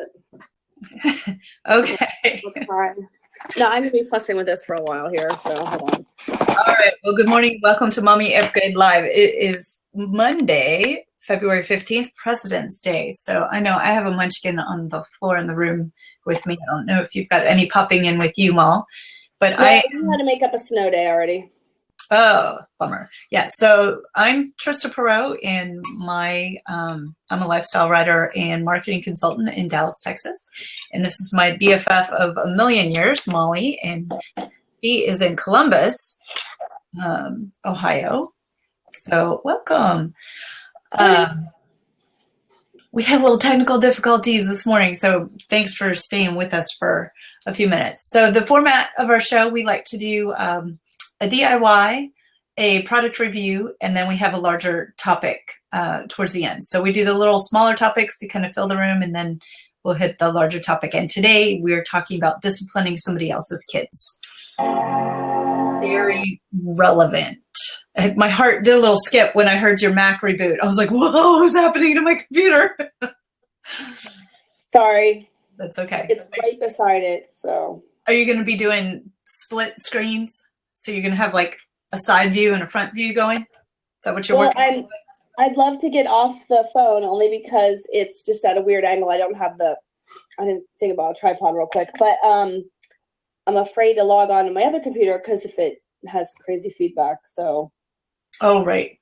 it. Okay. No, I'm going to be fussing with this for a while here, so hold on. All right. Well, good morning. Welcome to Mommy Upgrade Live. It is Monday, February 15th, President's Day. So I know I have a munchkin on the floor in the room with me. I don't know if you've got any popping in with you, Mal. But no, I knew how to make up a snow day already. Oh, bummer. Yeah, so I'm Trista Perot, and I'm a lifestyle writer and marketing consultant in Dallas, Texas. And this is my BFF of a million years, Molly, and she is in Columbus, Ohio. So welcome. We had little technical difficulties this morning, so thanks for staying with us for a few minutes. So the format of our show, we like to do a DIY, a product review, and then we have a larger topic towards the end. So we do the little smaller topics to kind of fill the room, and then we'll hit the larger topic. And today we're talking about disciplining somebody else's kids. Very relevant. My heart did a little skip when I heard your Mac reboot. I was like, whoa, what's happening to my computer? Sorry. That's okay. It's right beside it, so. Are you going to be doing split screens? So you're going to have like a side view and a front view going? Is that what you're working on? I'd love to get off the phone only because it's just at a weird angle. I didn't think about a tripod real quick, but I'm afraid to log on to my other computer because if it has crazy feedback, so. Oh, right.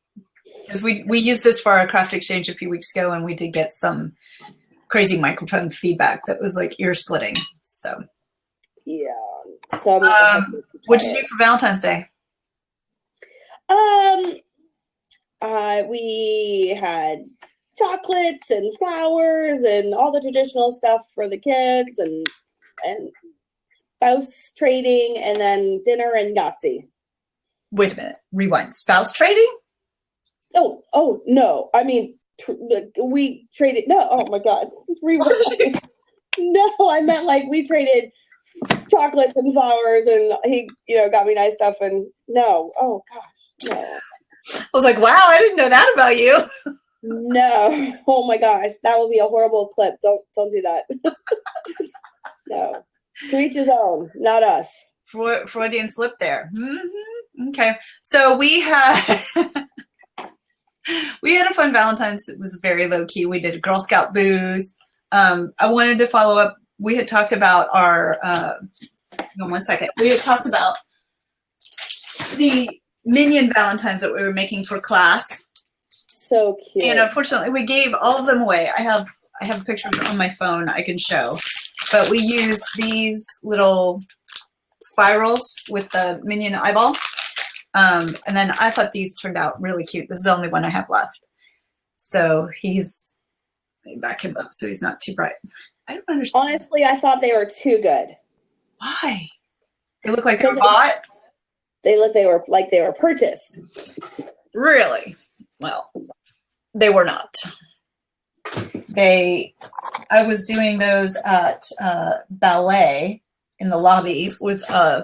Because we used this for our craft exchange a few weeks ago, and we did get some crazy microphone feedback that was like ear splitting. So. Yeah. So what'd you do for Valentine's Day? We had chocolates and flowers and all the traditional stuff for the kids and spouse trading and then dinner and Yahtzee. Wait a minute. Rewind. Spouse trading? Oh no. I mean, we traded. No. Oh my God. Rewind. No, I meant like we traded chocolates and flowers, and he, got me nice stuff. And no, oh gosh, no. I was like, wow, I didn't know that about you. No, oh my gosh, that will be a horrible clip. Don't do that. No, to each his own, not us. Freudian slip there. Mm-hmm. Okay, so we had a fun Valentine's. It was very low key. We did a Girl Scout booth. I wanted to follow up. We had talked about one second. We had talked about the Minion Valentines that we were making for class. So cute. And unfortunately, we gave all of them away. I have pictures on my phone I can show. But we used these little spirals with the Minion eyeball. And then I thought these turned out really cute. This is the only one I have left. So let me back him up so he's not too bright. I don't understand. Honestly, I thought they were too good. Why? They look like they were bought? They were like they were purchased. Really? Well, they were not. I was doing those at ballet in the lobby with a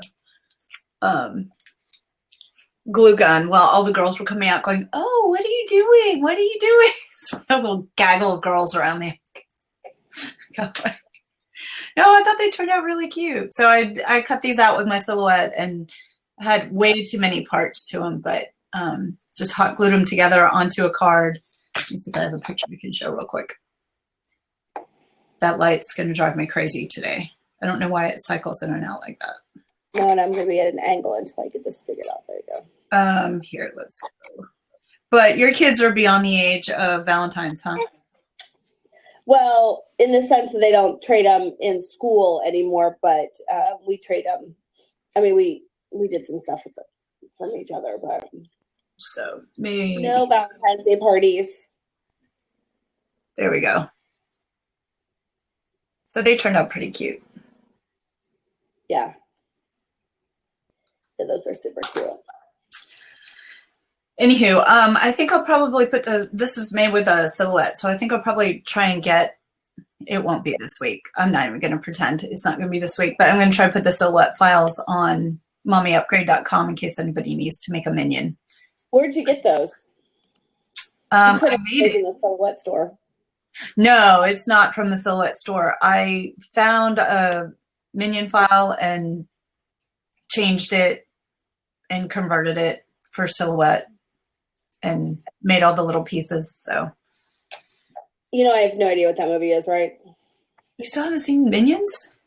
glue gun while all the girls were coming out going, oh, what are you doing? What are you doing? So a little gaggle of girls around me. No, I thought they turned out really cute. So I cut these out with my silhouette and had way too many parts to them, but just hot glued them together onto a card. Let me see if I have a picture we can show real quick. That light's going to drive me crazy today. I don't know why it cycles in and out like that. No, and I'm going to be at an angle until I get this figured out. There you go. Here, let's go. But your kids are beyond the age of Valentine's, huh? Well, in the sense that they don't trade them in school anymore, but we trade them. I mean, we did some stuff from each other, but so maybe no Valentine's Day parties. There we go. So they turned out pretty cute. Yeah. Those are super cute. Anywho, I think I'll probably put this is made with a silhouette, so I think I'll probably try and it won't be this week. I'm not even going to pretend it's not going to be this week, but I'm going to try to put the silhouette files on mommyupgrade.com in case anybody needs to make a minion. Where'd you get those? I made it in the silhouette store. No, it's not from the Silhouette store. I found a Minion file and changed it and converted it for Silhouette and made all the little pieces. So I have no idea what that movie is, right? you still haven't seen Minions?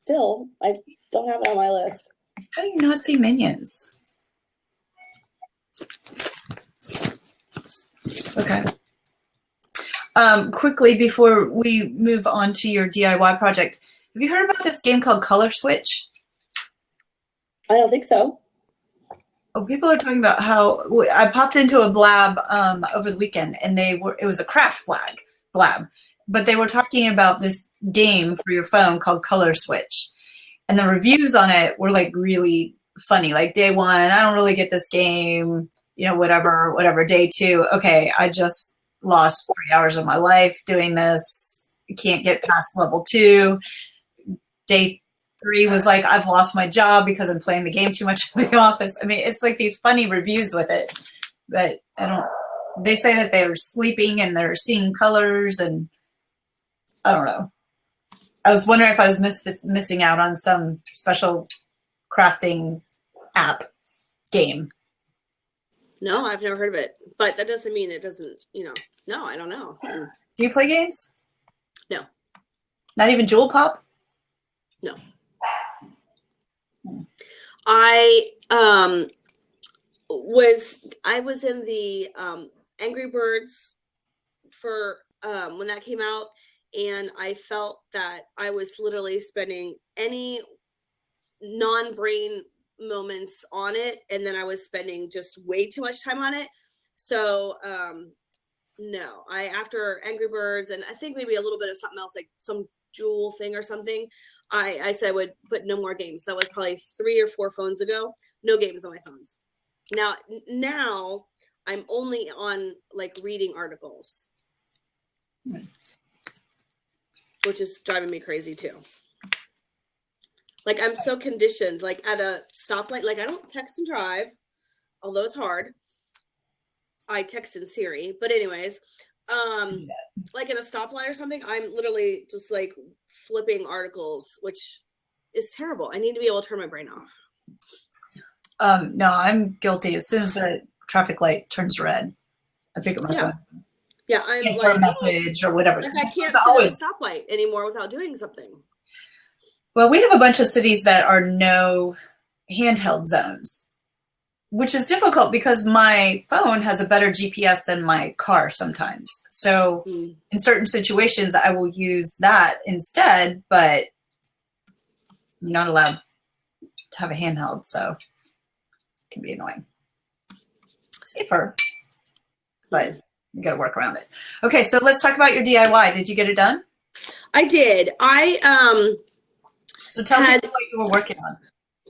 Still, I don't have it on my list. How do you not see Minions? Okay. Quickly before we move on to your DIY project, have you heard about this game called Color Switch? I don't think so. Oh, people are talking about how I popped into a blab over the weekend, and it was a craft blab, but they were talking about this game for your phone called Color Switch, and the reviews on it were like really funny. Like day one, I don't really get this game, whatever. Day two, okay, I just lost 3 hours of my life doing this. I can't get past level 2. Day 3 was like, I've lost my job because I'm playing the game too much in the office. I mean, it's like these funny reviews with it that they say that they're sleeping and they're seeing colors, and I don't know. I was wondering if I was missing out on some special crafting app game. No, I've never heard of it, but that doesn't mean it doesn't, no, I don't know. Do you play games? No. Not even Jewel Pop? No. I was in the Angry Birds for when that came out, and I felt that I was literally spending any non-brain moments on it, and then I was spending just way too much time on it. So no, after Angry Birds, and I think maybe a little bit of something else, like some Jewel thing or something, I said I would put no more games. That was probably 3 or 4 phones ago. No games on my phones. Now I'm only on like reading articles, which is driving me crazy too. Like I'm so conditioned, like at a stoplight, like I don't text and drive, although it's hard. I text in Siri, but anyways, like at a stoplight or something, I'm literally just like flipping articles, which is terrible. I need to be able to turn my brain off. No, I'm guilty. As soon as the traffic light turns red, I pick up my phone. Yeah, I'm answer a message or whatever. Like I can't sit at a stoplight anymore without doing something. Well, we have a bunch of cities that are no handheld zones, which is difficult because my phone has a better GPS than my car sometimes. So in certain situations, I will use that instead, but I'm not allowed to have a handheld, so it can be annoying. Safer, but you got to work around it. Okay, so let's talk about your DIY. Did you get it done? I did. So tell me what you were working on.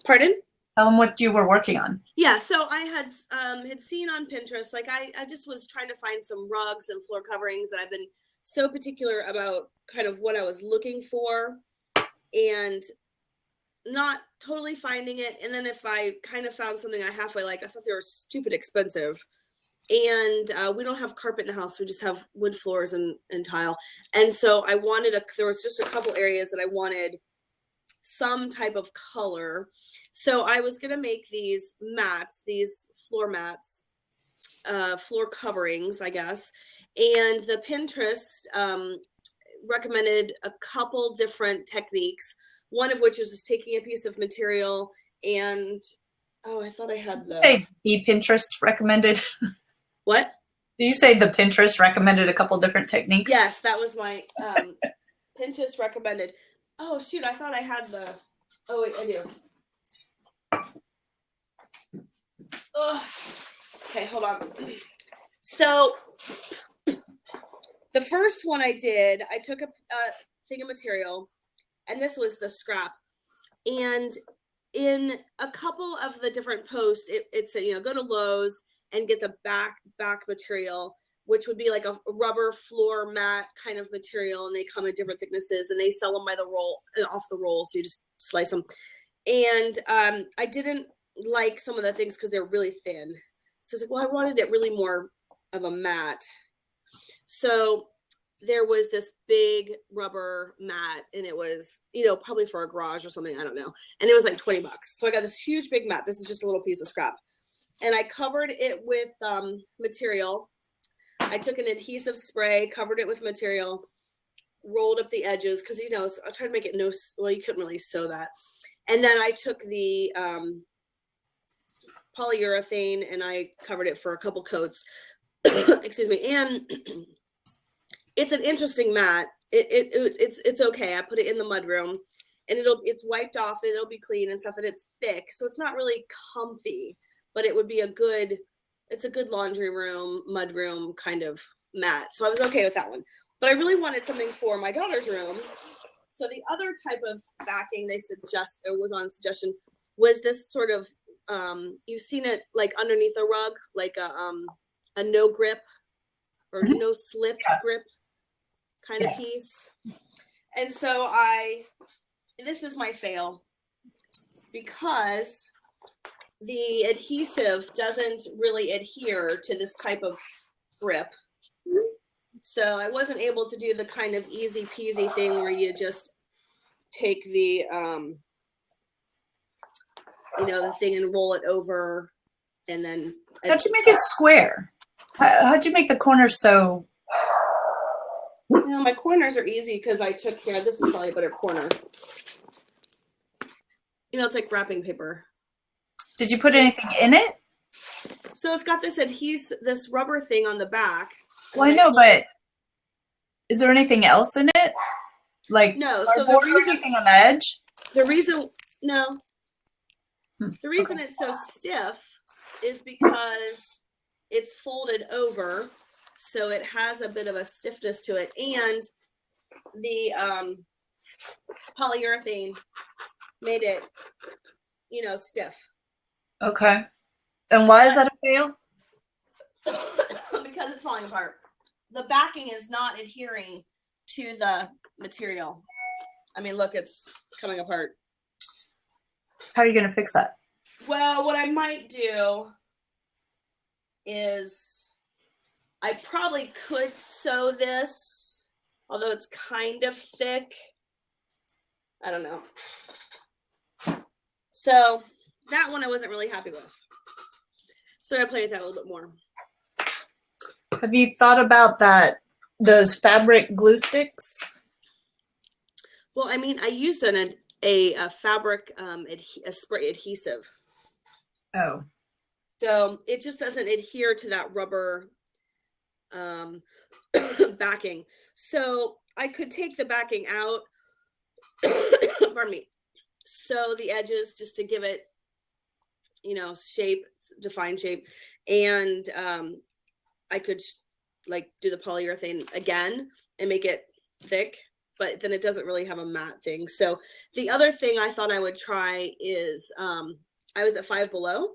Pardon? Tell them what you were working on. Yeah, so I had seen on Pinterest, like I just was trying to find some rugs and floor coverings, and I've been so particular about kind of what I was looking for and not totally finding it. And then if I kind of found something I halfway liked, I thought they were stupid expensive. And we don't have carpet in the house. We just have wood floors and tile. And so there was just a couple areas that I wanted some type of color. So I was going to make these mats, these floor mats, floor coverings, I guess. And the Pinterest recommended a couple different techniques, one of which is just taking a piece of material and, I thought I had the Pinterest recommended. What? Did you say the Pinterest recommended a couple different techniques? Yes, that was my Pinterest recommended. Oh, shoot, I thought I had oh, wait, I do. Ugh. Okay, hold on. So, the first one I did, I took a thing of material, and this was the scrap. And in a couple of the different posts, it said, go to Lowe's and get the back material, which would be like a rubber floor mat kind of material, and they come in different thicknesses, and they sell them by the roll, off the roll, so you just slice them. And I didn't like some of the things because they're really thin. So I was like, well, I wanted it really more of a mat. So there was this big rubber mat, and it was, probably for a garage or something, I don't know. And it was like $20. So I got this huge big mat. This is just a little piece of scrap. And I covered it with material. I took an adhesive spray, covered it with material, rolled up the edges because, I tried to make it you couldn't really sew that. And then I took the polyurethane and I covered it for a couple coats. Excuse me. And it's an interesting mat. It's okay. I put it in the mudroom, and it's wiped off. It'll be clean and stuff, and it's thick, so it's not really comfy, but it would be it's a good laundry room, mudroom kind of mat. So I was okay with that one. But I really wanted something for my daughter's room. So the other type of backing they was on suggestion was this sort of you've seen it like underneath a rug, like a no grip or no slip grip kind of piece. And so this is my fail, because the adhesive doesn't really adhere to this type of grip. So I wasn't able to do the kind of easy peasy thing where you just take the, the thing and roll it over, and then. How'd you make it square? How'd you make the corners so? My corners are easy because I took care. This is probably a better corner. It's like wrapping paper. Did you put anything in it? So it's got this rubber thing on the back. Well, I know, but is there anything else in it? Like no. So the reason anything on the edge? The reason it's so stiff is because it's folded over, so it has a bit of a stiffness to it, and the polyurethane made it, stiff. Okay. And why is that a fail? Because it's falling apart. The backing is not adhering to the material. I mean, look, it's coming apart. How are you going to fix that? Well, what I might do is I probably could sew this, although it's kind of thick. I don't know. So that one I wasn't really happy with. So I played with that a little bit more. Have you thought about those fabric glue sticks? Well, I mean, I used a fabric a spray adhesive. Oh. So it just doesn't adhere to that rubber backing. So I could take the backing out, pardon me, sew the edges just to give it, shape, defined shape. And I could do the polyurethane again and make it thick, but then it doesn't really have a matte thing. So the other thing I thought I would try is I was at Five Below,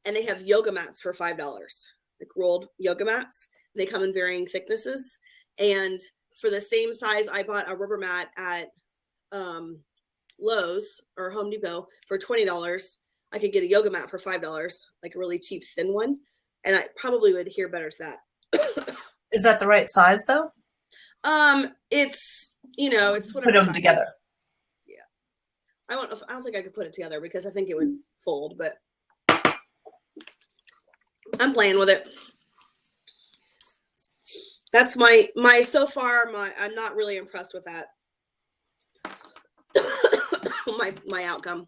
and they have yoga mats for $5, like rolled yoga mats. They come in varying thicknesses. And for the same size, I bought a rubber mat at Lowe's or Home Depot for $20. I could get a yoga mat for $5, like a really cheap thin one. And I probably would adhere better to that. Is that the right size though? It's, it's whatever. Put them together. Yeah. I don't think I could put it together because I think it would fold, but I'm playing with it. That's so far, I'm not really impressed with that. my outcome.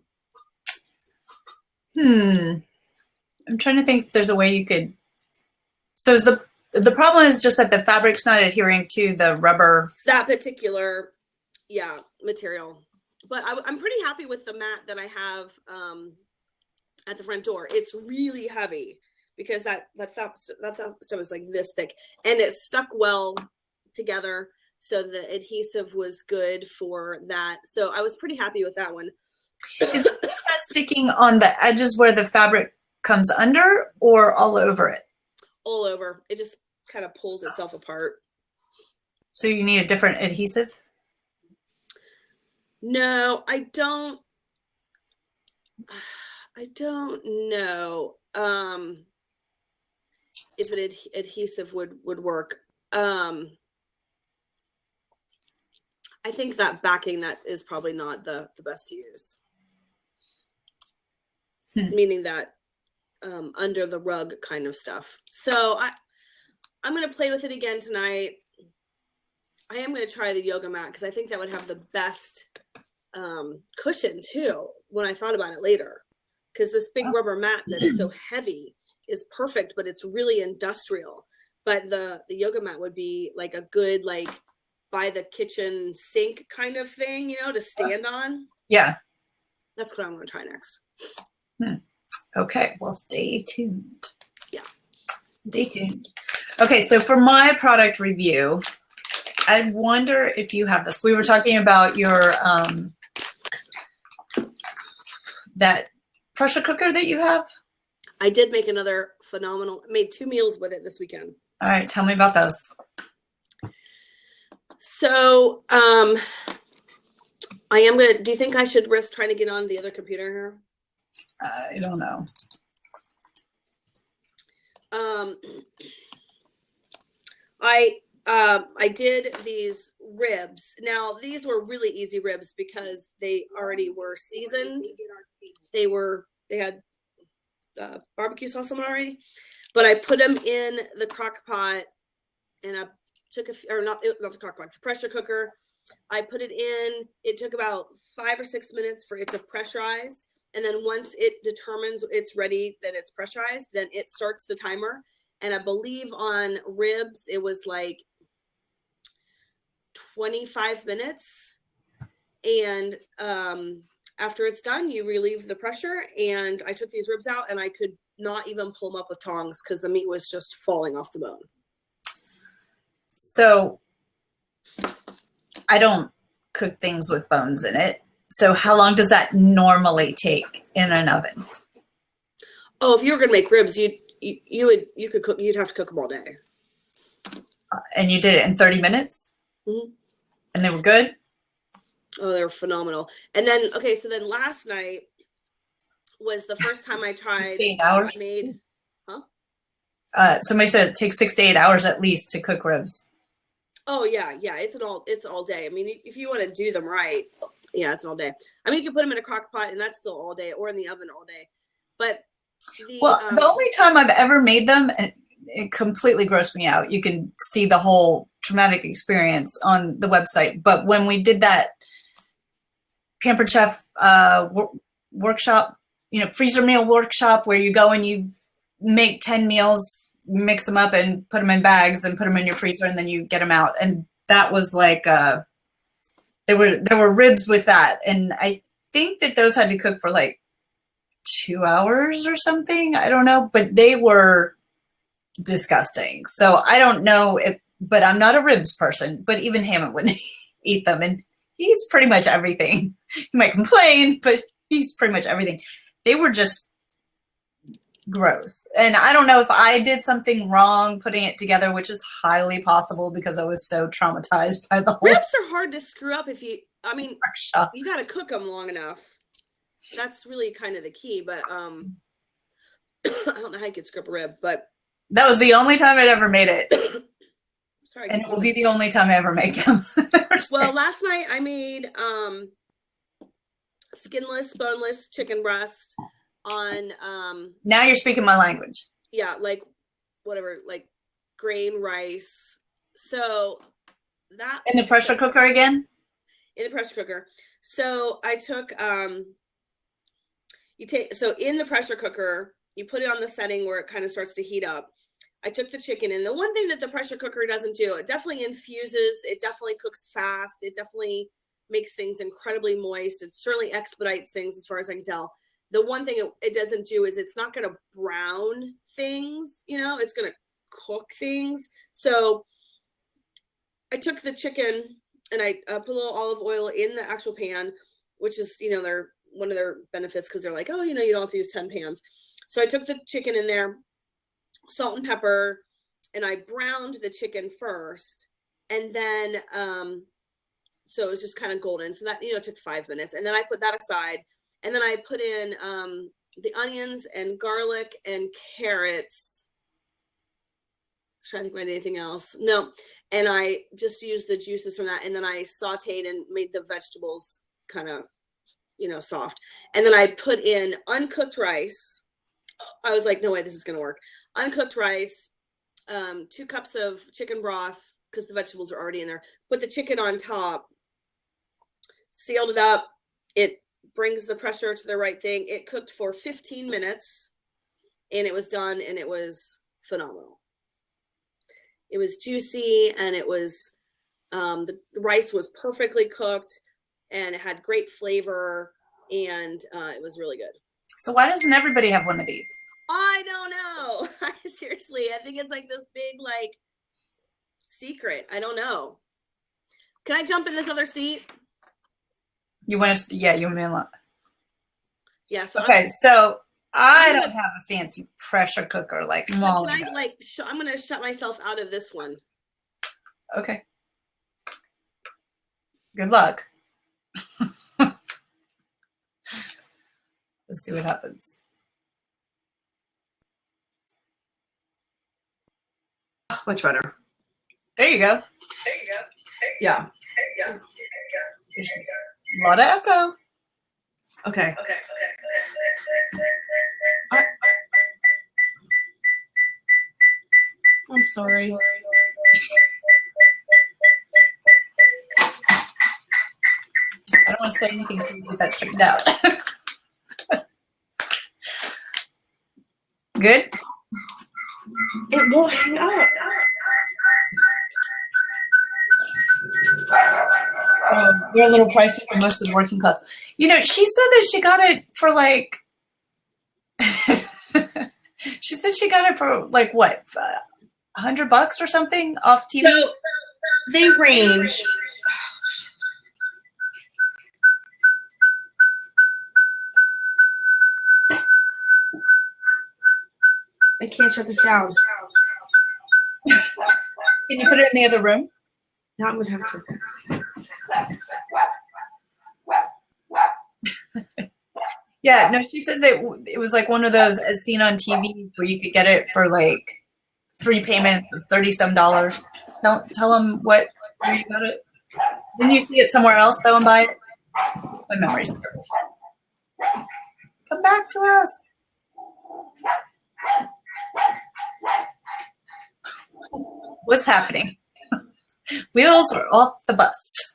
I'm trying to think if there's a way you could. So is the problem is just that the fabric's not adhering to the rubber. That particular, material. But I'm pretty happy with the mat that I have at the front door. It's really heavy because that stuff is like this thick, and it stuck well together. So the adhesive was good for that. So I was pretty happy with that one. Is it not sticking on the edges where the fabric comes under, or all over it? All over. It just kind of pulls itself apart. So you need a different adhesive? No, I don't know. if an adhesive would work. I think that backing, that is probably not the best to use. Meaning that under the rug kind of stuff. So I'm going to play with it again tonight. I am going to try the yoga mat because I think that would have the best cushion too when I thought about it later. Because this big rubber mat that is so heavy is perfect, but it's really industrial. But the yoga mat would be like a good, like, by the kitchen sink kind of thing, you know, to stand on. Yeah. That's what I want to try next. Okay. Well, stay tuned. Yeah. Stay tuned. Okay. So for my product review, I wonder if you have this. We were talking about your, that pressure cooker that you have. I did make another phenomenal, made 2 meals with it this weekend. All right. Tell me about those. So, I am going to, do you think I should risk trying to get on the other computer here? I don't know. I did these ribs. Now, these were really easy ribs because they already were seasoned. They had barbecue sauce on them already, but I put them in the crock pot and I took not the crock pot, the pressure cooker. I put it in. It took about 5 or 6 minutes for it to pressurize. And then once it determines it's ready, that it's pressurized, then it starts the timer. And I believe on ribs, it was like 25 minutes. And after it's done, you relieve the pressure. And I took these ribs out and I could not even pull them up with tongs because the meat was just falling off the bone. So I don't cook things with bones in it. So how long does that normally take in an oven? Oh, if you were going to make ribs, you'd have to cook them all day. And you did it in 30 minutes? Mm-hmm. And they were good? Oh, they were phenomenal. And then, okay, so then last night was the first time I tried. 8 hours? Somebody said it takes 6 to 8 hours at least to cook ribs. Oh yeah, it's all day. I mean, if you want to do them right, yeah, it's all day. I mean, you can put them in a crock pot and that's still all day, or in the oven all day. But the only time I've ever made them, and it completely grossed me out. You can see the whole traumatic experience on the website. But when we did that Pampered Chef workshop, freezer meal workshop, where you go and you make 10 meals, mix them up and put them in bags and put them in your freezer, and then you get them out. And that was like, there were ribs with that. And I think that those had to cook for like 2 hours or something. I don't know, but they were disgusting. So I don't know but I'm not a ribs person, but even Hammond wouldn't eat them. And he's pretty much everything. He might complain, but he's pretty much everything. They were just gross. And I don't know if I did something wrong putting it together, which is highly possible because I was so traumatized by the whole ribs are hard to screw up you got to cook them long enough. That's really kind of the key, but I don't know how you could screw up a rib, but that was the only time I'd ever made it. Sorry. And it will be the only time I ever make them. Well, last night I made skinless, boneless chicken breast on now you're speaking my language. Yeah, like whatever, like grain rice. So that in the pressure cooker again? In the pressure cooker. So I took so in the pressure cooker, you put it on the setting where it kind of starts to heat up. I took the chicken, and the one thing that the pressure cooker doesn't do, it definitely infuses, it definitely cooks fast, it definitely makes things incredibly moist, it certainly expedites things as far as I can tell. The one thing it doesn't do is it's not going to brown things, it's going to cook things. So I took the chicken and I put a little olive oil in the actual pan, which is, they're one of their benefits because they're like, oh, you don't have to use 10 pans. So I took the chicken in there, salt and pepper, and I browned the chicken first. And then, so it was just kind of golden. So that, took 5 minutes. And then I put that aside. And then I put in the onions and garlic and carrots trying to think about anything else. No. And I just used the juices from that. And then I sauteed and made the vegetables kind of, soft. And then I put in uncooked rice. I was like, no way, this is going to work. Uncooked rice, 2 cups of chicken broth, because the vegetables are already in there. Put the chicken on top, sealed it up. It brings the pressure to the right thing. It cooked for 15 minutes and it was done, and it was phenomenal. It was juicy, and it was, the rice was perfectly cooked, and it had great flavor, and it was really good. So why doesn't everybody have one of these? I don't know. Seriously, I think it's like this big, like, secret. I don't know. Can I jump in this other seat? You want us to, yeah, you want me to. Yeah. So okay, so I don't have a fancy pressure cooker like Molly does. I'm going to shut myself out of this one. Okay. Good luck. Let's see what happens. Much better. There you go. Yeah. There's a lot of echo. Okay. I'm sorry. I don't want to say anything until you get that straightened out. Good? It won't hang up. They're a little pricey for most of the working class. She said that she got it for like, she said she got it for like what, $100 or something off TV? So they range. I can't shut this down. Can you put it in the other room? Now I'm going to have to. Yeah, no, she says that it was like one of those as seen on TV where you could get it for like 3 payments of $30-some. Tell them where you got it. Didn't you see it somewhere else though and buy it? My memory's terrible. Come back to us. What's happening? Wheels are off the bus.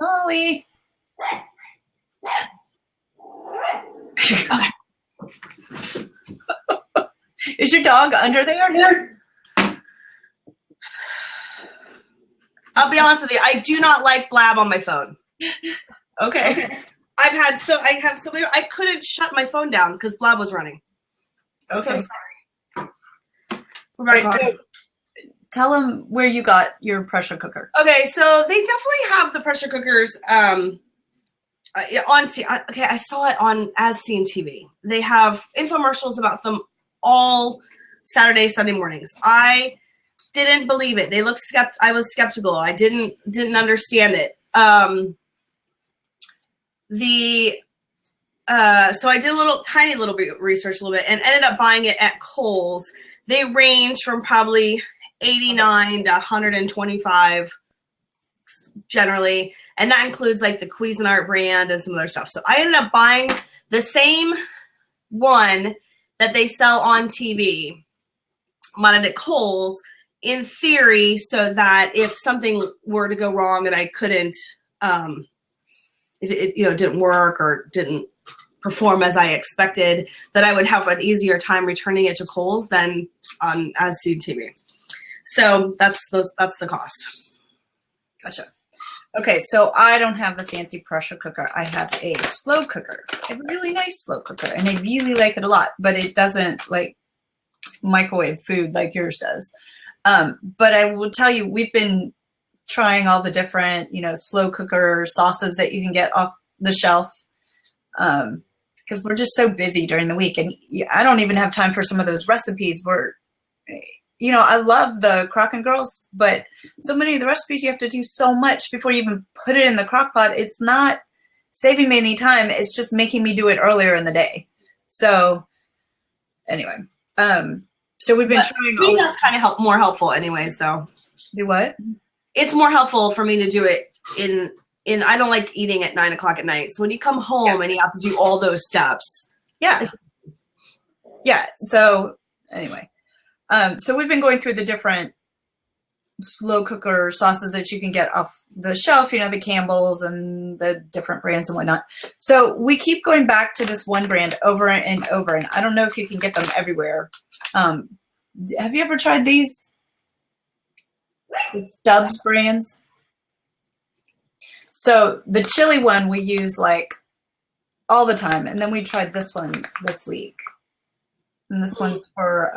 Molly. Is your dog under there? I'll be honest with you. I do not like blab on my phone. Okay. I have so many. I couldn't shut my phone down because blab was running. Okay. So sorry. Right. Tell them where you got your pressure cooker. Okay, so they definitely have the pressure cookers on. Okay, I saw it on As Seen TV. They have infomercials about them all Saturday, Sunday mornings. I didn't believe it. They looked I was skeptical. I didn't understand it. So I did tiny little research a little bit and ended up buying it at Kohl's. They range from probably $89 to $125 generally, and that includes like the Cuisinart brand and some other stuff. So I ended up buying the same one that they sell on TV, mounted at Kohl's, in theory, so that if something were to go wrong and I couldn't, if it didn't work or didn't perform as I expected, that I would have an easier time returning it to Kohl's than on As Seen TV. So that's the cost. Gotcha. Okay, so I don't have a fancy pressure cooker. I have a slow cooker. I have a really nice slow cooker, and I really like it a lot, but it doesn't like microwave food like yours does. But I will tell you, we've been trying all the different, slow cooker sauces that you can get off the shelf. Because we're just so busy during the week, and I don't even have time for some of those recipes where, I love the Crock and Girls, but so many of the recipes you have to do so much before you even put it in the crock pot. It's not saving me any time. It's just making me do it earlier in the day. So anyway, So we've been But trying. I think that's kind of more helpful, anyways. Though. Do what? It's more helpful for me to do it in. I don't like eating at 9 o'clock at night. So when you come home and you have to do all those steps. Yeah. Yeah. So anyway, so we've been going through the different slow cooker sauces that you can get off the shelf, you know, the Campbell's and the different brands and whatnot. So we keep going back to this one brand over and over, and I don't know if you can get them everywhere. Have you ever tried these? The Stubbs brands? So the chili one we use like all the time, and then we tried this one this week. And this one's for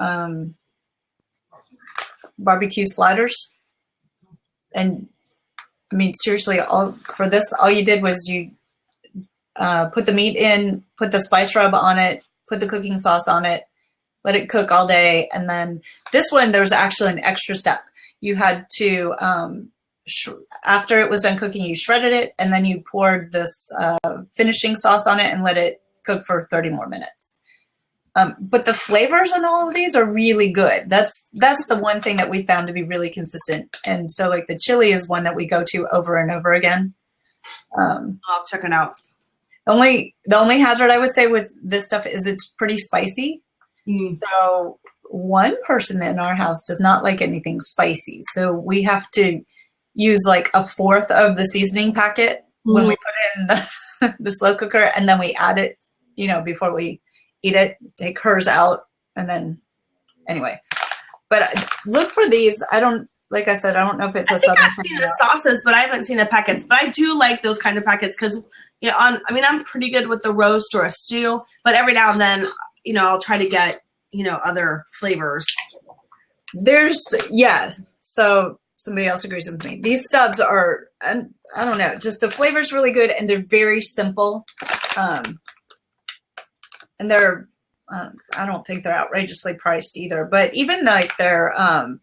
barbecue sliders. And I mean, seriously, all you did was you put the meat in, put the spice rub on it, put the cooking sauce on it, let it cook all day. And then this one, there was actually an extra step. You had to, after it was done cooking, you shredded it, and then you poured this finishing sauce on it and let it cook for 30 more minutes. But the flavors on all of these are really good. That's the one thing that we found to be really consistent. And so like the chili is one that we go to over and over again. I'll check it out. The only hazard I would say with this stuff is it's pretty spicy. So one person in our house does not like anything spicy. So we have to use like a fourth of the seasoning packet when we put it in the slow cooker, and then we add it, you know, before we eat it, take hers out, and then anyway. But look for these. Like I said, I don't know if it's a southern thing. I've seen the sauces, but I haven't seen the packets. But I do like those kind of packets because, you know, I'm pretty good with the roast or a stew, but every now and then, you know, I'll try to get, you know, other flavors. So somebody else agrees with me. These Stubbs are, I don't know, just the flavor's really good, and they're very simple. And they're, I don't think they're outrageously priced either, but even like their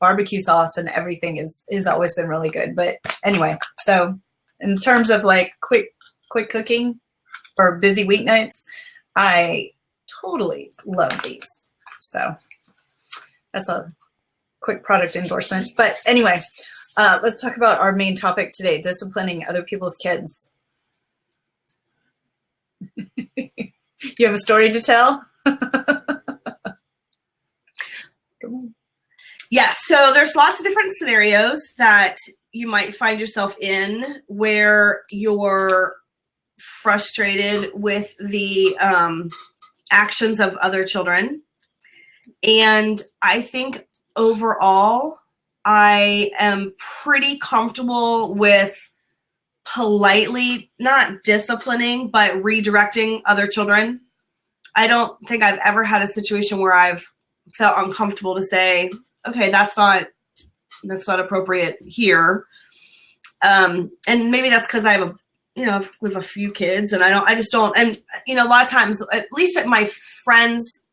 barbecue sauce and everything is always been really good. But anyway, so in terms of like quick cooking for busy weeknights, I totally love these. So that's a quick product endorsement. But anyway, let's talk about our main topic today, disciplining other people's kids. You have a story to tell? Yeah, so there's lots of different scenarios that you might find yourself in where you're frustrated with the actions of other children. And I think overall, I am pretty comfortable with politely, not disciplining, but redirecting other children. I don't think I've ever had a situation where I've felt uncomfortable to say, okay, that's not appropriate here. And maybe that's because I have with a few kids, and I just don't, and a lot of times, at least at my friends'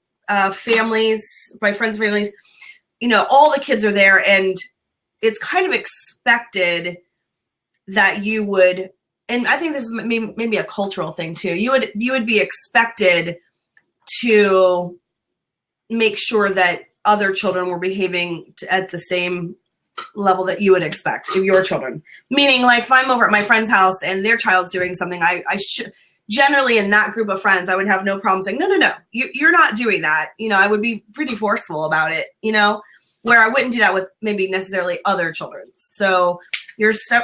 families, all the kids are there, and it's kind of expected that you would, and I think this is maybe a cultural thing too. You would be expected to make sure that other children were behaving at the same level that you would expect of your children. Meaning, like, if I'm over at my friend's house and their child's doing something, I should generally, in that group of friends, I would have no problem saying, no, you're not doing that. I would be pretty forceful about it, where I wouldn't do that with maybe necessarily other children. So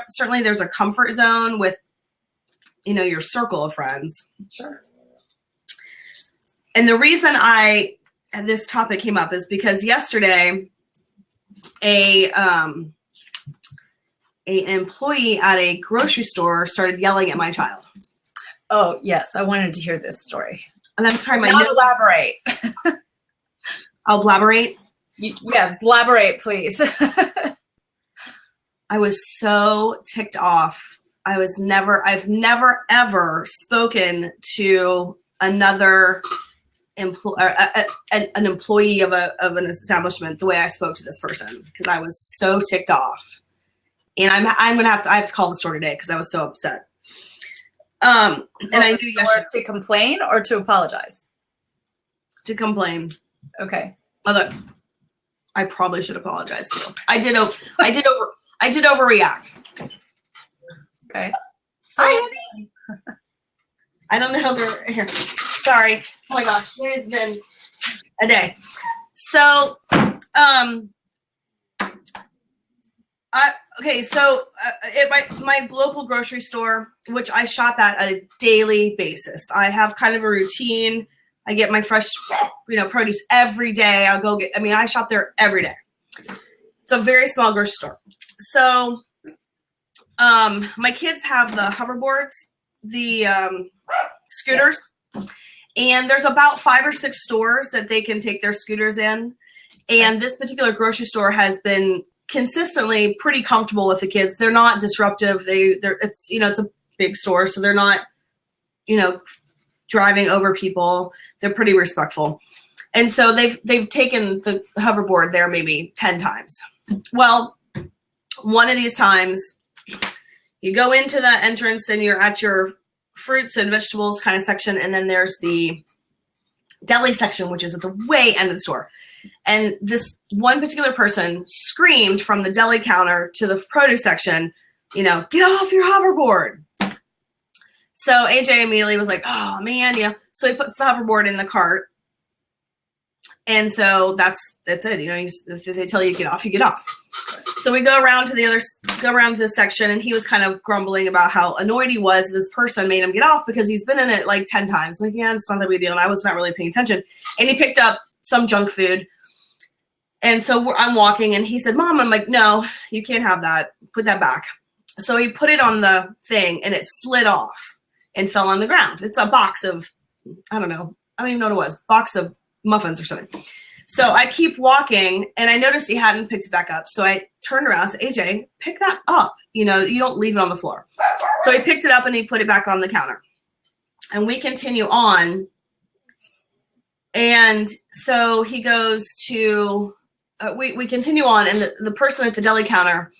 certainly there's a comfort zone with, your circle of friends. Sure. And the reason this topic came up is because yesterday, an employee at a grocery store started yelling at my child. Oh, yes. I wanted to hear this story. And I'm sorry, elaborate. I'll blaberate. Yeah, blaberate, please. I was so ticked off. I've never ever spoken to another an employee of an establishment the way I spoke to this person, because I was so ticked off. And I have to call the store today because I was so upset. And I knew yesterday to complain or to apologize. To complain. Okay. Oh, look. I probably should apologize to you. I did overreact. Okay. So, hi, honey. I don't know how they're here. Sorry. Oh my gosh, today's been a day. So, at my local grocery store, which I shop at a daily basis, I have kind of a routine. I get my fresh, produce every day. I shop there every day. It's a very small grocery store. So, my kids have the hoverboards, the scooters, and there's about 5 or 6 stores that they can take their scooters in. And this particular grocery store has been consistently pretty comfortable with the kids. They're not disruptive. It's a big store, so they're not, driving over people. They're pretty respectful. And so they've taken the hoverboard there maybe 10 times. Well, one of these times you go into the entrance and you're at your fruits and vegetables kind of section, and then there's the deli section, which is at the way end of the store. And this one particular person screamed from the deli counter to the produce section, get off your hoverboard. So AJ immediately was like, oh man, so he puts the hoverboard in the cart. And so that's it. If they tell you to get off, you get off. So we go around to this section, and he was kind of grumbling about how annoyed he was. This person made him get off because he's been in it like 10 times. Like, yeah, it's not that big a deal. And I was not really paying attention. And he picked up some junk food. And so I'm walking, and he said, Mom, I'm like, no, you can't have that. Put that back. So he put it on the thing, and it slid off and fell on the ground. It's a box of, I don't even know what it was, box of muffins or something. So I keep walking, and I noticed he hadn't picked it back up. So I turned around and said, AJ, pick that up. You don't leave it on the floor. So he picked it up, and he put it back on the counter. And we continue on. And so he goes to, we continue on, and the person at the deli counter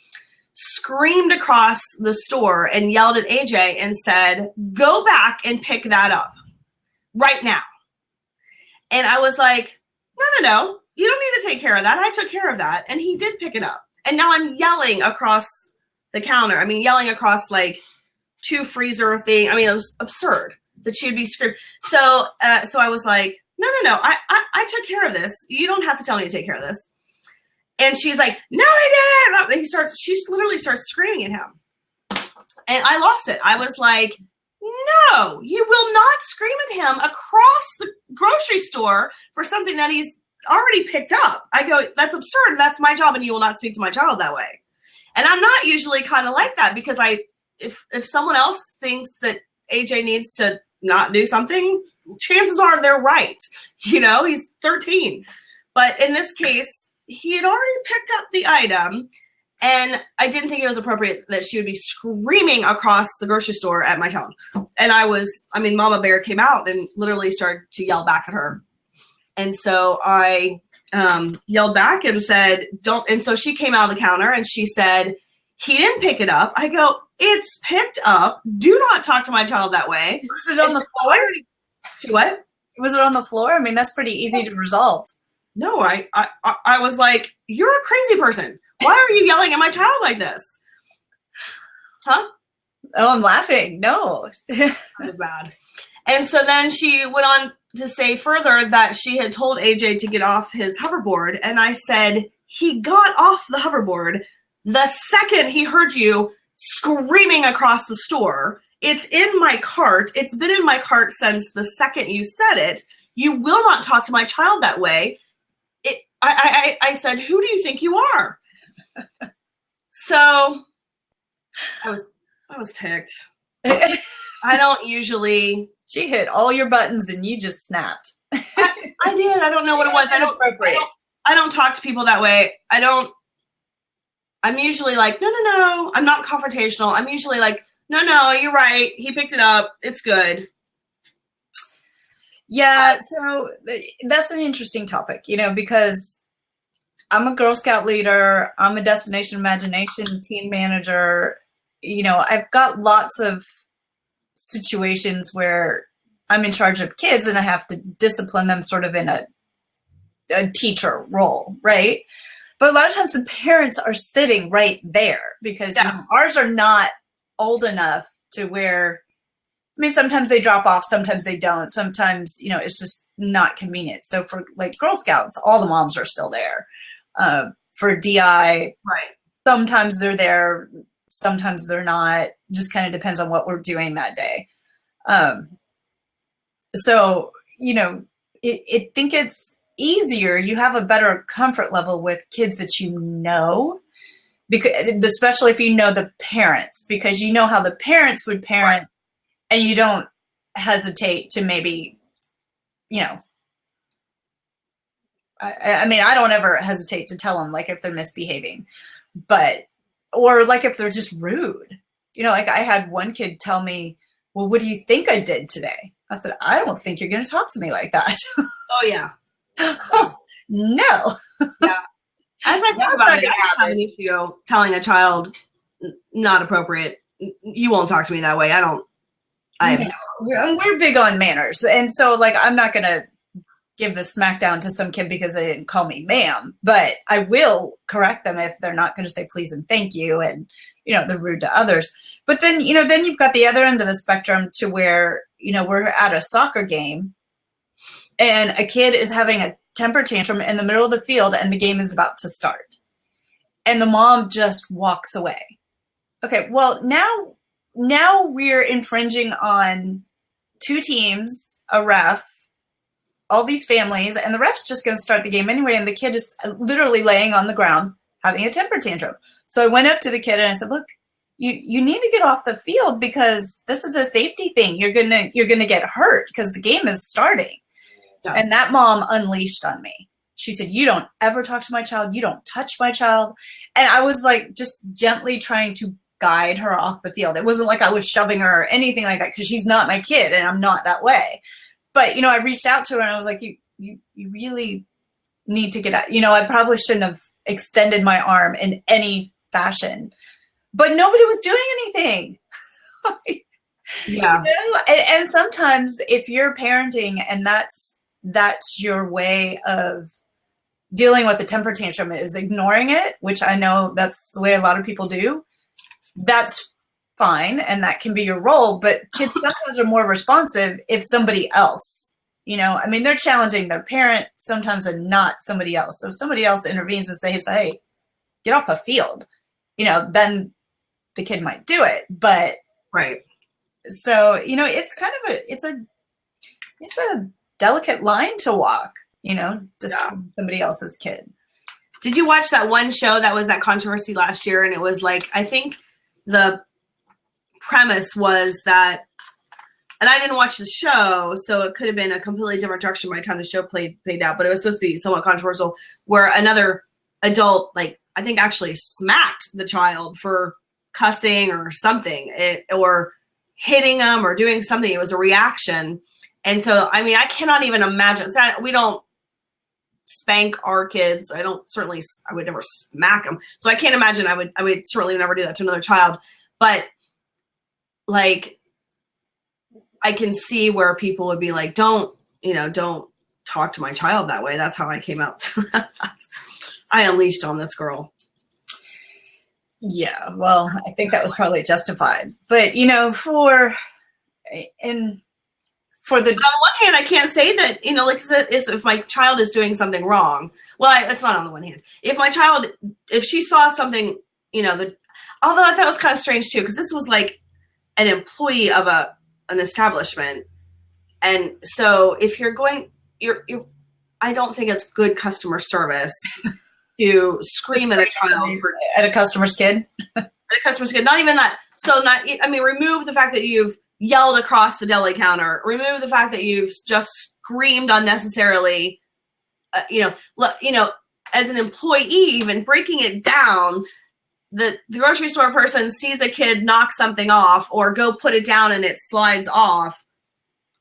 screamed across the store and yelled at AJ and said, go back and pick that up right now. And I was like, no, you don't need to take care of that. I took care of that. And he did pick it up. And now I'm yelling across the counter. Yelling across like 2 freezer thing. It was absurd that she'd be screaming. So I was like, no, I took care of this. You don't have to tell me to take care of this. And she's like, no, I didn't. She literally starts screaming at him. And I lost it. I was like, no, you will not scream at him across the grocery store for something that he's already picked up. I go, that's absurd. That's my job, and you will not speak to my child that way. And I'm not usually kind of like that, because if someone else thinks that AJ needs to not do something, chances are they're right. He's 13. But in this case, he had already picked up the item, and I didn't think it was appropriate that she would be screaming across the grocery store at my child. And Mama Bear came out and literally started to yell back at her. And so I yelled back and said, don't. And so she came out of the counter and she said, he didn't pick it up. I go, it's picked up. Do not talk to my child that way. Was it on the floor? What? Was it on the floor? That's pretty easy to resolve. No, I was like, you're a crazy person. Why are you yelling at my child like this? Huh? Oh, I'm laughing. No. That was bad. And so then she went on to say further that she had told AJ to get off his hoverboard. And I said, he got off the hoverboard the second he heard you screaming across the store. It's in my cart. It's been in my cart since the second you said it. You will not talk to my child that way. I said, who do you think you are? So I was ticked. I don't usually. She hit all your buttons and you just snapped. I did. I don't know what it was. I don't talk to people that way. I'm usually like, no. I'm not confrontational. I'm usually like, no, you're right. He picked it up. It's good. Yeah, so that's an interesting topic, because I'm a Girl Scout leader. I'm a Destination Imagination team manager. I've got lots of situations where I'm in charge of kids and I have to discipline them sort of in a a teacher role, right? But a lot of times the parents are sitting right there because you know, ours are not old enough to where, I mean, sometimes they drop off, sometimes they don't. Sometimes, you know, it's just not convenient. So for like Girl Scouts, all the moms are still there. For DI, right. Sometimes they're there, sometimes they're not. Just kind of depends on what we're doing that day. So, you know, I think it's easier. You have a better comfort level with kids that you know, because especially if you know the parents, because you know how the parents would parent, and you don't hesitate to maybe, you know, I mean, I don't ever hesitate to tell them, like, if they're misbehaving, but, or like if they're just rude, you know, like I had one kid tell me, well, what do you think I did today? I said, I don't think you're going to talk to me like that. Oh, yeah. No. Yeah. As I think about it, I have an issue telling a child not appropriate. You won't talk to me that way. We're big on manners. And so, like, I'm not going to give the smackdown to some kid because they didn't call me ma'am, but I will correct them if they're not going to say please and thank you and, you know, they're rude to others. But then, you know, then you've got the other end of the spectrum to where, you know, we're at a soccer game and a kid is having a temper tantrum in the middle of the field and the game is about to start. And the mom just walks away. Okay, well, now we're infringing on two teams, a ref, all these families, and the ref's just going to start the game anyway, and the kid is literally laying on the ground having a temper tantrum. So I went up to the kid and I said, look, you need to get off the field because this is a safety thing. You're gonna get hurt because the game is starting. Yeah. And that mom unleashed on me. She said, you don't ever talk to my child. You don't touch my child. And I was like, just gently trying to guide her off the field. It wasn't like I was shoving her or anything like that because she's not my kid and I'm not that way. But, you know, I reached out to her and I was like, you really need to get out. You know, I probably shouldn't have extended my arm in any fashion, but nobody was doing anything. Yeah. You know? And sometimes if you're parenting and that's your way of dealing with the temper tantrum is ignoring it, which I know that's the way a lot of people do, that's fine. And that can be your role, but kids sometimes are more responsive if somebody else, you know, I mean, they're challenging their parent sometimes and not somebody else. So if somebody else intervenes and says, hey, get off the field, you know, then the kid might do it. But right. So, you know, it's kind of it's a delicate line to walk, you know, just somebody else's kid. Did you watch that one show that was that controversy last year? And it was like, I think the premise was that, and I didn't watch the show, so it could have been a completely different direction by the time the show played out, but it was supposed to be somewhat controversial, where another adult, like, I think actually smacked the child for cussing or something, or hitting them or doing something. It was a reaction. And so, I mean, I cannot even imagine. So we don't spank our kids. I would never smack them. So I can't imagine I would certainly never do that to another child. But like, I can see where people would be like, don't talk to my child that way. That's how I came out. I unleashed on this girl. Yeah, well, I think that was probably justified. But, you know, on the on one hand, I can't say that, you know, like if my child is doing something wrong. Well, it's not on the one hand. If she saw something, you know, although I thought it was kind of strange too, because this was like an employee of an establishment, and so if you're going, I don't think it's good customer service to scream at a child at a customer's kid. At a customer's kid, not even that. So remove the fact that you've yelled across the deli counter. Remove the fact that you've just screamed unnecessarily. As an employee, even breaking it down, the grocery store person sees a kid knock something off or go put it down and it slides off.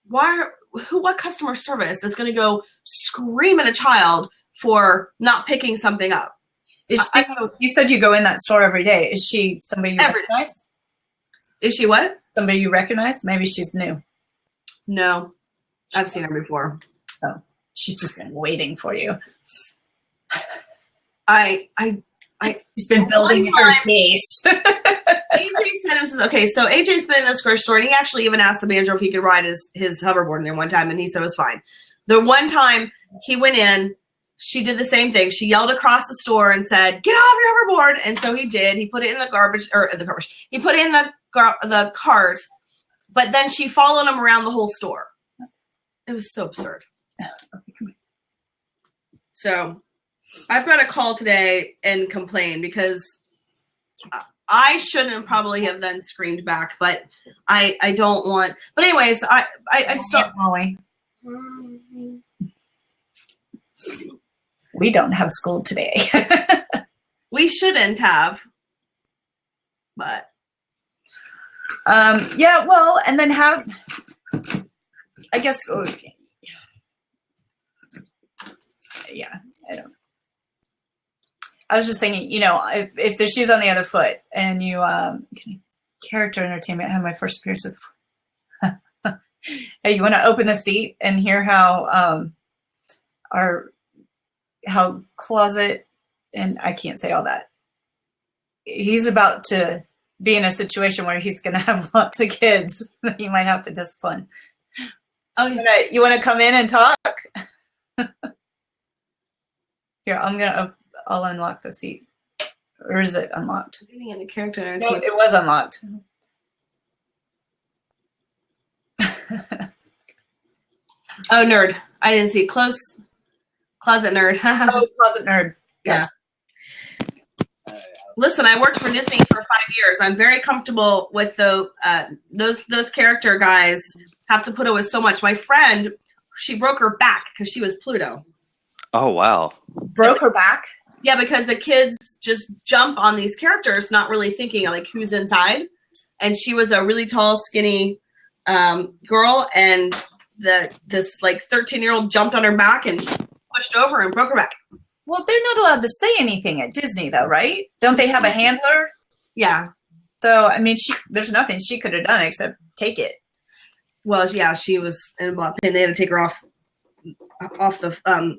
What customer service is going to go scream at a child for not picking something up? You said you go in that store every day. Is she somebody you recognize? Is she what? Somebody you recognize? Maybe she's new. No, I've seen her before. Oh. She's just been waiting for you. She's been building her case. AJ said this is okay. So AJ's been in this grocery store, and he actually even asked the manager if he could ride his hoverboard in there one time, and he said it was fine. The one time he went in, she did the same thing. She yelled across the store and said, "Get off your hoverboard!" And so he did. He put it in the garbage. He put it in the cart, but then she followed him around the whole store. It was so absurd. So I've got to call today and complain because I shouldn't probably have then screamed back, but I don't want. But anyways, I just don't. Molly. We don't have school today. We shouldn't have, but yeah. Well, and then have. I guess. Yeah, I don't. I was just thinking, if the shoe's on the other foot and you character entertainment had my first appearance of hey, you want to open the seat and hear how how Closet, and I can't say all that. He's about to be in a situation where he's going to have lots of kids that he might have to discipline. Oh, you want to come in and talk? Here, I'll unlock the seat. Or is it unlocked? Getting into character. No, it was unlocked. Oh, nerd. I didn't see. Closet nerd. Oh, closet nerd. Yeah. Listen, I worked for Disney for 5 years. I'm very comfortable with those character guys have to put up with so much. My friend, she broke her back because she was Pluto. Oh, wow. Broke her back? Yeah, because the kids just jump on these characters, not really thinking like who's inside. And she was a really tall, skinny girl, and this like 13-year-old jumped on her back and pushed over and broke her back. Well, they're not allowed to say anything at Disney, though, right? Don't they have a handler? Yeah. So, I mean, there's nothing she could have done except take it. Well, yeah, she was in a lot of pain. They had to take her off the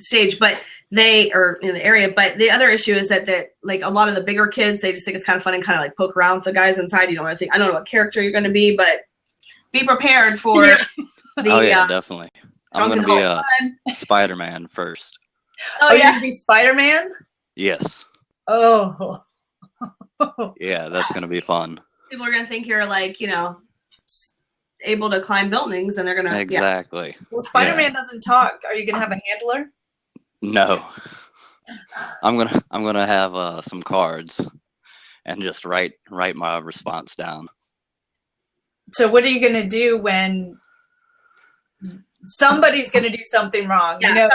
stage, but they are in the area. But the other issue is that like a lot of the bigger kids, they just think it's kind of fun and kind of like poke around with the guys inside. You don't really think, I don't know what character you're going to be, but be prepared for definitely. I'm going to be a Spider-Man first. Oh, yeah. You're going to be Spider-Man? Yes. Oh. Yeah, that's going to be fun. People are going to think you're like, able to climb buildings, and they're going to. Exactly. Yeah. Well, Spider-Man doesn't talk. Are you going to have a handler? No. I'm gonna have some cards and just write my response down. So what are you going to do when somebody's going to do something wrong? Yeah,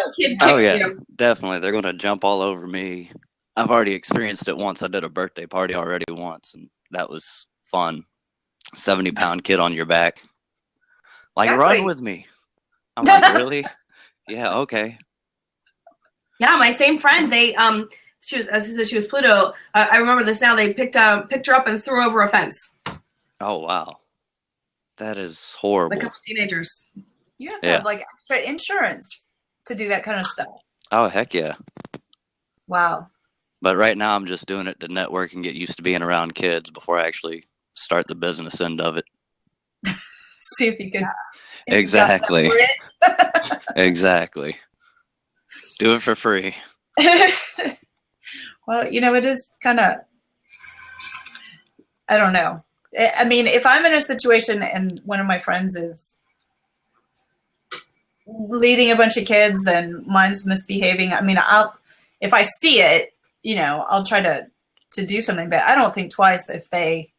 definitely. They're going to jump all over me. I've already experienced it once. I did a birthday party already once, and that was fun. 70-pound kid on your back. Like, exactly. Run with me. I'm like, really? Yeah, okay. Yeah, my same friend, she was Pluto. I remember this now. They picked her up and threw her over a fence. Oh, wow. That is horrible. Like a couple teenagers. You have to have like extra insurance to do that kind of stuff. Oh, heck yeah. Wow. But right now I'm just doing it to network and get used to being around kids before I actually start the business end of it. See if you can. Exactly. Exactly. Do it for free. Well, it is kind of, I don't know. I mean, if I'm in a situation and one of my friends is leading a bunch of kids and mine's misbehaving, I mean, if I see it, I'll try to do something, but I don't think twice if they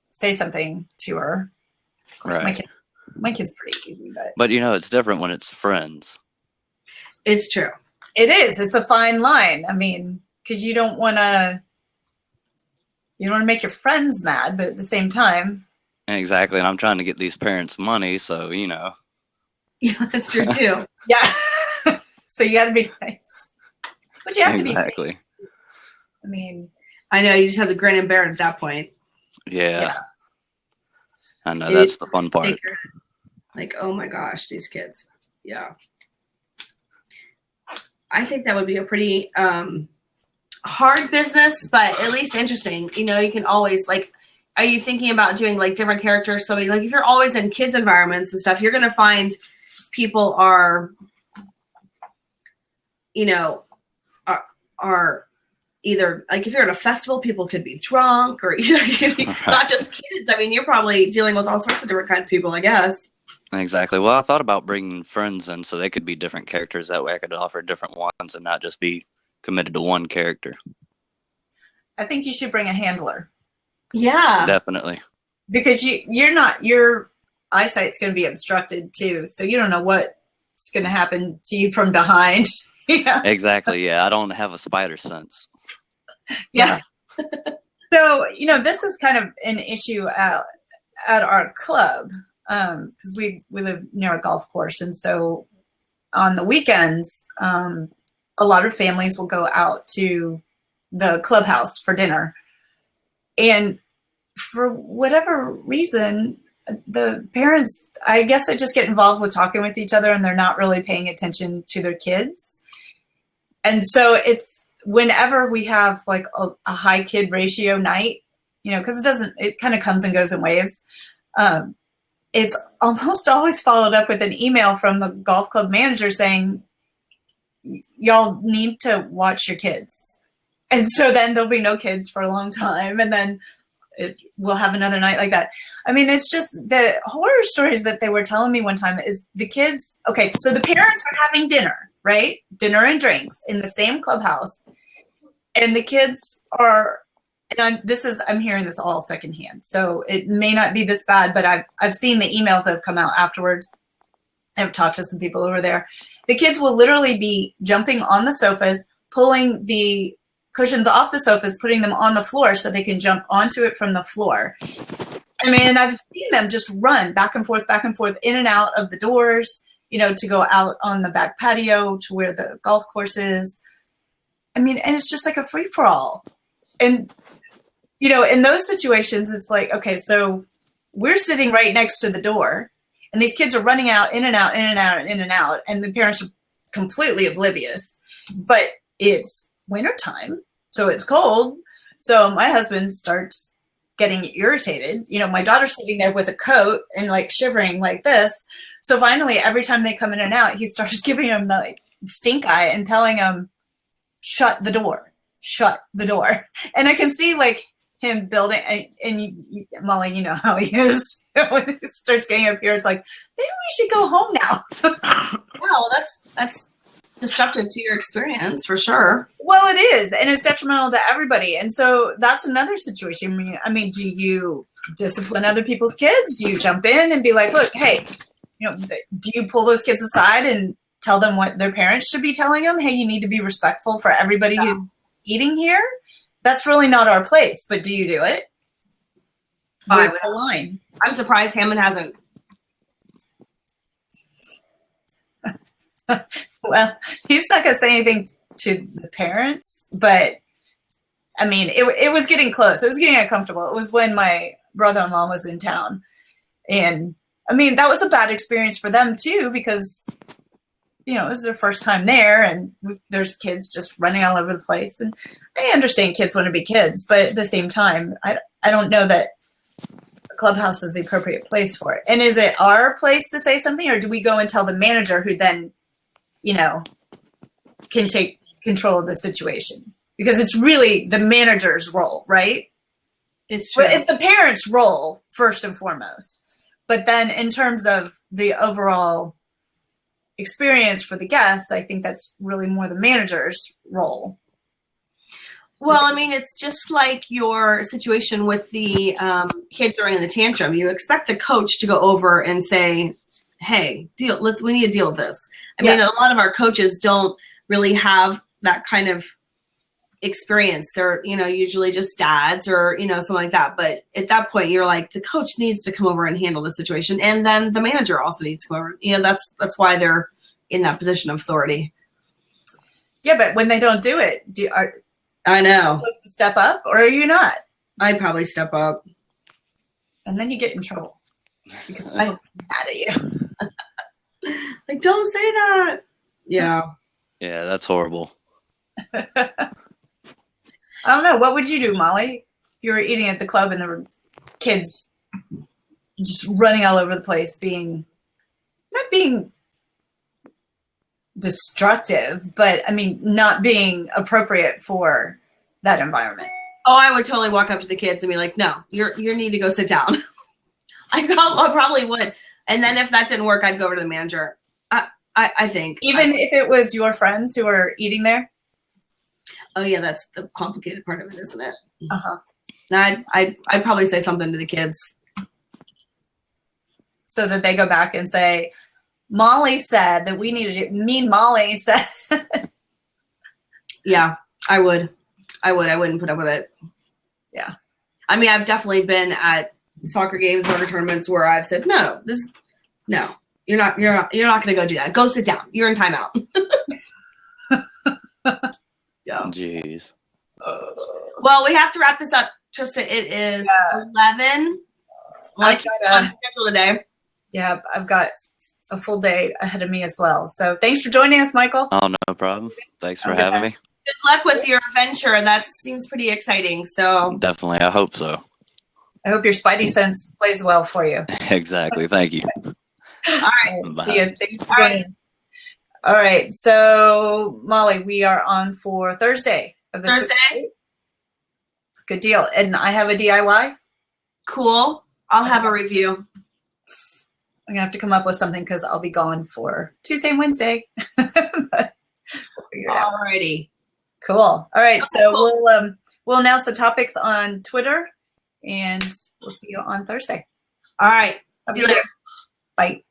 say something to her. Right. My kid's pretty easy, but it's different when it's friends. It's true. It is. It's a fine line. I mean, because you don't want to make your friends mad, but at the same time. Exactly. And I'm trying to get these parents money, so, Yeah, that's true too. Yeah. So you got to be nice. But you have to be safe. Exactly. I mean. I know. You just have to grin and bear it at that point. Yeah. I know. That's the fun part. Like, oh my gosh, these kids. Yeah. I think that would be a pretty hard business, but at least interesting. You know, you can always like, are you thinking about doing like different characters? So like if you're always in kids environments and stuff, you're going to find people are, you know, are either like if you're at a festival, people could be drunk or you know, not just kids. I mean, you're probably dealing with all sorts of different kinds of people, I guess. Exactly. Well, I thought about bringing friends in so they could be different characters. That way I could offer different ones and not just be committed to one character. I think you should bring a handler. Yeah. Definitely. Because your eyesight's going to be obstructed too. So you don't know what's going to happen to you from behind. Yeah. Exactly. Yeah. I don't have a spider sense. Yeah. So, you know, this is kind of an issue at our club because we live near a golf course. And so on the weekends, a lot of families will go out to the clubhouse for dinner. And for whatever reason, the parents, I guess they just get involved with talking with each other and they're not really paying attention to their kids. And so it's whenever we have like a high kid ratio night, you know, because it kind of comes and goes in waves. It's almost always followed up with an email from the golf club manager saying, y'all need to watch your kids. And so then there'll be no kids for a long time. And then we'll have another night like that. I mean, it's just the horror stories that they were telling me one time is the kids. Okay. So the parents are having dinner, right? Dinner and drinks in the same clubhouse. And the kids are, and I'm hearing this all secondhand. So it may not be this bad, but I've seen the emails that have come out afterwards. I've talked to some people over there. The kids will literally be jumping on the sofas, pulling the cushions off the sofas, putting them on the floor so they can jump onto it from the floor. I mean, I've seen them just run back and forth, in and out of the doors, you know, to go out on the back patio to where the golf course is. I mean, and it's just like a free-for-all. And, you know, in those situations, it's like, okay, so we're sitting right next to the door, and these kids are running out, in and out, in and out, in and out, and the parents are completely oblivious. But it's wintertime, so it's cold. So my husband starts getting irritated. You know, my daughter's sitting there with a coat and like shivering like this. So finally, every time they come in and out, he starts giving them the like stink eye and telling them, shut the door. And I can see like him building, and Molly, you know how he is. When he starts getting up here, it's like, maybe we should go home now. Well, that's disruptive to your experience for sure. Well, it is, and it's detrimental to everybody. And so that's another situation. I mean, do you discipline other people's kids? Do you jump in and be like, look, hey, you know, do you pull those kids aside and tell them what their parents should be telling them? Hey, you need to be respectful for everybody who's eating here. That's really not our place, but do you do it? Where's the line? I'm surprised Hammond hasn't. Well, he's not going to say anything to the parents, but I mean, it was getting close. It was getting uncomfortable. It was when my brother-in-law was in town. And I mean, that was a bad experience for them too, because, you know, it was their first time there and there's kids just running all over the place. And I understand kids want to be kids, but at the same time, I don't know that the clubhouse is the appropriate place for it. And is it our place to say something, or do we go and tell the manager who then, you know, can take control of the situation? Because it's really the manager's role, right? It's true. But it's the parents' role first and foremost. But then in terms of the overall experience for the guests, I think that's really more the manager's role. Well, I mean, it's just like your situation with the kid throwing the tantrum. You expect the coach to go over and say, hey, we need to deal with this. I mean, a lot of our coaches don't really have that kind of experience. They're, you know, usually just dads or, you know, something like that. But at that point, you're like, the coach needs to come over and handle the situation. And then the manager also needs to come over. You know, that's why they're in that position of authority. Yeah, but when they don't do it, I know. Are you supposed to step up, or are you not? I'd probably step up. And then you get in trouble because I'm mad at you. Like, don't say that. Yeah. Yeah, that's horrible. I don't know. What would you do, Molly, if you were eating at the club and there were kids just running all over the place, not being destructive, but I mean, not being appropriate for that environment? Oh, I would totally walk up to the kids and be like, "No, you need to go sit down." I probably would. And then if that didn't work, I'd go over to the manager. I think. Even if it was your friends who were eating there? Oh yeah, that's the complicated part of it, isn't it? Uh-huh. I'd probably say something to the kids. So that they go back and say, Molly said that we needed it. Mean Molly said. Yeah, I would. I wouldn't put up with it. Yeah. I mean, I've definitely been at soccer games, soccer tournaments where I've said, no, you're not going to go do that. Go sit down. You're in timeout. Yeah. Jeez. Well, we have to wrap this up, Trista. It is 11. Like on schedule today. Yeah, I've got a full day ahead of me as well. So thanks for joining us, Michael. Oh, no problem. Thanks for having me. Good luck with your adventure. That seems pretty exciting. So Definitely. I hope so. I hope your spidey sense plays well for you. Exactly. Thank you. All right. Bye. See you. Thanks for joining. All right. So, Molly, we are on for Thursday of this Thursday. week. Good deal. And I have a DIY. Cool. I'll have a review. I'm going to have to come up with something because I'll be gone for Tuesday and Wednesday. But we'll figure it out. Alrighty. Cool. All right. So Cool. we'll announce the topics on Twitter, and we'll see you on Thursday. All right. See you later. Bye.